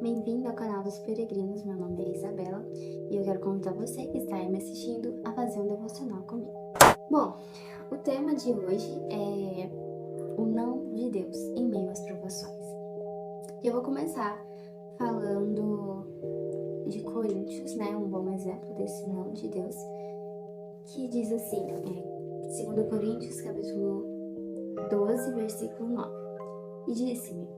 Bem-vindo ao canal dos Peregrinos, meu nome é Isabela e eu quero convidar você que está aí me assistindo a fazer um devocional comigo. Bom, o tema de hoje é o não de Deus em meio às provações. Eu vou começar falando de Coríntios, né, um bom exemplo desse não de Deus, que diz assim, 2 Coríntios capítulo 12, versículo 9, e disse-me: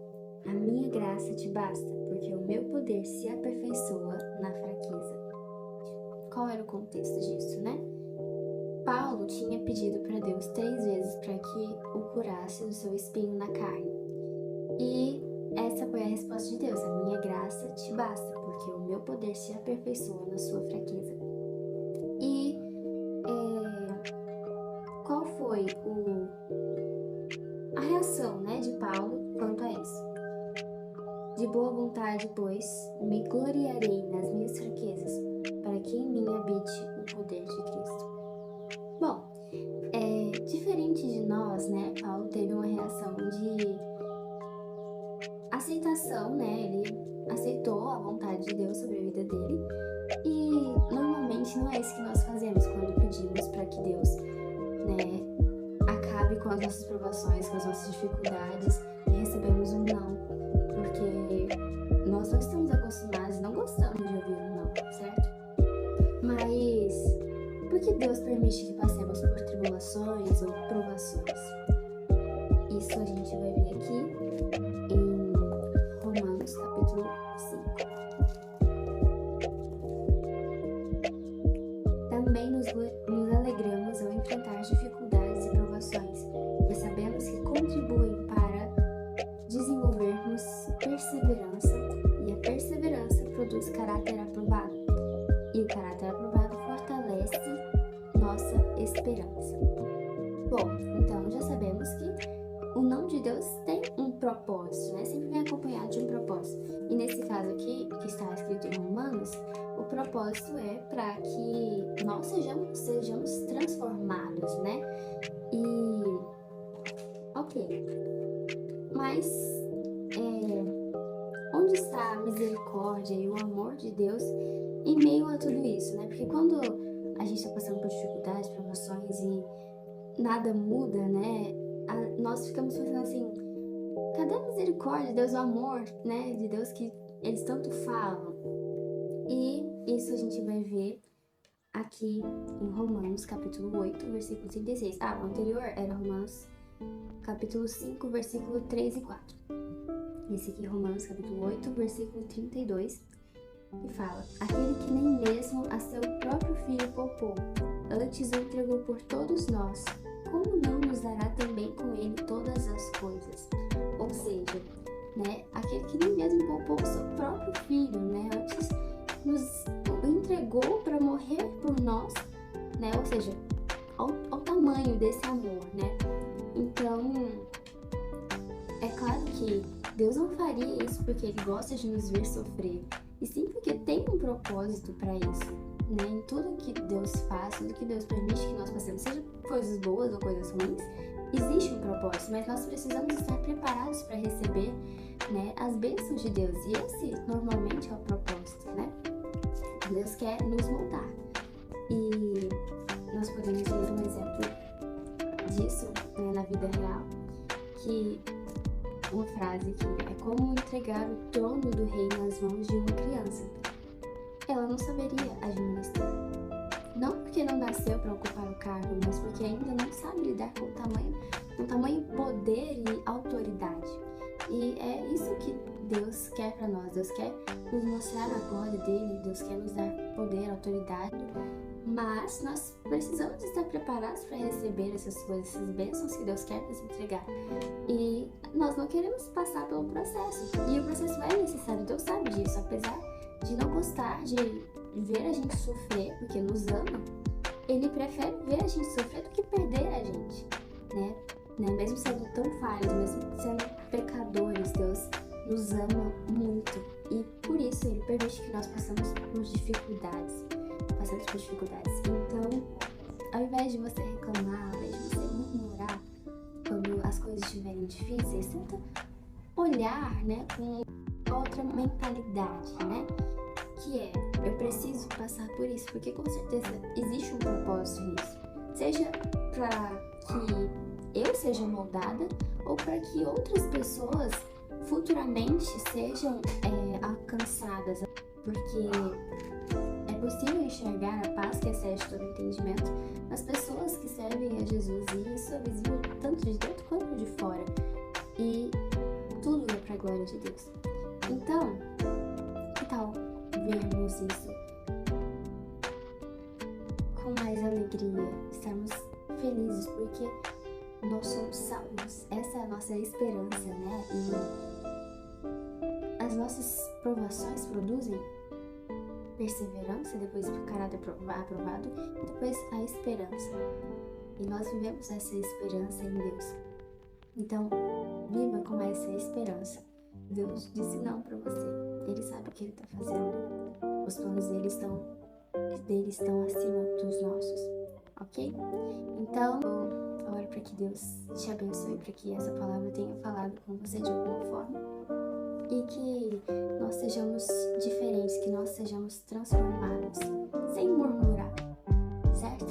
a minha graça te basta, porque o meu poder se aperfeiçoa na fraqueza. Qual era o contexto disso, né? Paulo tinha pedido para Deus 3 vezes para que o curasse do seu espinho na carne. E essa foi a resposta de Deus: a minha graça te basta, porque o meu poder se aperfeiçoa na sua fraqueza. E qual foi a reação, né, de Paulo quanto a isso? De boa vontade, pois, me gloriarei nas minhas fraquezas, para que em mim habite o poder de Cristo. Bom, diferente de nós, né, Paulo teve uma reação de aceitação, né, ele aceitou a vontade de Deus sobre a vida dele, e normalmente não é isso que nós fazemos quando pedimos para que Deus, né, acabe com as nossas provações, com as nossas dificuldades, e recebemos um não. Porque nós não estamos acostumados, não gostamos de ouvir um não, certo? Mas por que Deus permite que passemos por tribulações ou provações? Isso a gente vai ver aqui em Romanos capítulo 5. Também nos alegramos ao enfrentar dificuldades e provações, pois sabemos que contribuem para desenvolvermos perseverança, e a perseverança produz caráter aprovado, e o caráter aprovado fortalece nossa esperança. Bom, então já sabemos que o não de Deus tem um propósito, né? Sempre vem acompanhado de um propósito. E nesse caso aqui, que está escrito em Romanos, o propósito é para que nós sejamos transformados, né? Mas onde está a misericórdia e o amor de Deus em meio a tudo isso, né? Porque quando a gente está passando por dificuldades, provações e nada muda, né? Nós ficamos pensando assim: cadê a misericórdia de Deus, o amor, né? De Deus que eles tanto falam? E isso a gente vai ver aqui em Romanos capítulo 8, versículo 36. O anterior era Romanos capítulo 5, versículo 3 e 4. Esse aqui é Romanos capítulo 8, versículo 32, e fala: aquele que nem mesmo a seu próprio filho poupou, antes o entregou por todos nós, como não nos dará também com ele todas as coisas? Ou seja, né, aquele que nem mesmo poupou o seu próprio filho, né, antes nos entregou para morrer por nós, né, ou seja, ao tamanho desse amor, né? Então, é claro que Deus não faria isso porque Ele gosta de nos ver sofrer, e sim porque tem um propósito para isso, né? Em tudo que Deus faz, tudo que Deus permite que nós passemos, seja coisas boas ou coisas ruins, existe um propósito, mas nós precisamos estar preparados para receber, né, as bênçãos de Deus, e esse normalmente é o propósito, né? Deus quer nos moldar, e nós podemos ver um exemplo disso, né, na vida real, que uma frase que é como entregar o trono do rei nas mãos de uma criança. Ela não saberia administrar, não porque não nasceu para ocupar o cargo, mas porque ainda não sabe lidar com tamanho poder e autoridade. E é isso que Deus quer para nós. Deus quer nos mostrar a glória dele, Deus quer nos dar poder, autoridade, mas nós precisamos estar preparados para receber essas coisas, essas bênçãos que Deus quer nos entregar. E nós não queremos passar pelo processo, e o processo é necessário, Deus sabe disso. Apesar de não gostar de ver a gente sofrer, porque nos ama, Ele prefere ver a gente sofrer do que perder a gente, né? Mesmo sendo tão falhos, mesmo sendo pecadores, Deus nos ama muito, e por isso Ele permite que nós passemos por dificuldades. Então, ao invés de você reclamar, ao invés de você murmurar quando as coisas estiverem difíceis, tenta olhar, né, com outra mentalidade, né? Que é, eu preciso passar por isso, porque com certeza existe um propósito nisso. Seja para que eu seja moldada ou para que outras pessoas futuramente sejam alcançadas, porque é possível enxergar a paz que excede todo entendimento nas pessoas que servem a Jesus, e isso é visível tanto de dentro quanto de fora, e tudo é para a glória de Deus. Então, que tal vermos isso com mais alegria, estarmos felizes porque nós somos salvos? Essa é a nossa esperança, né? E as nossas provações produzem perseverança, depois o caráter aprovado, e depois a esperança. E nós vivemos essa esperança em Deus. Então, viva com essa esperança. Deus disse não para você. Ele sabe o que Ele está fazendo. Os planos dele estão acima dos nossos, ok? Então, eu oro para que Deus te abençoe, para que essa palavra tenha falado com você de alguma forma, e que nós sejamos diferentes, que nós sejamos transformados, sem murmurar, certo?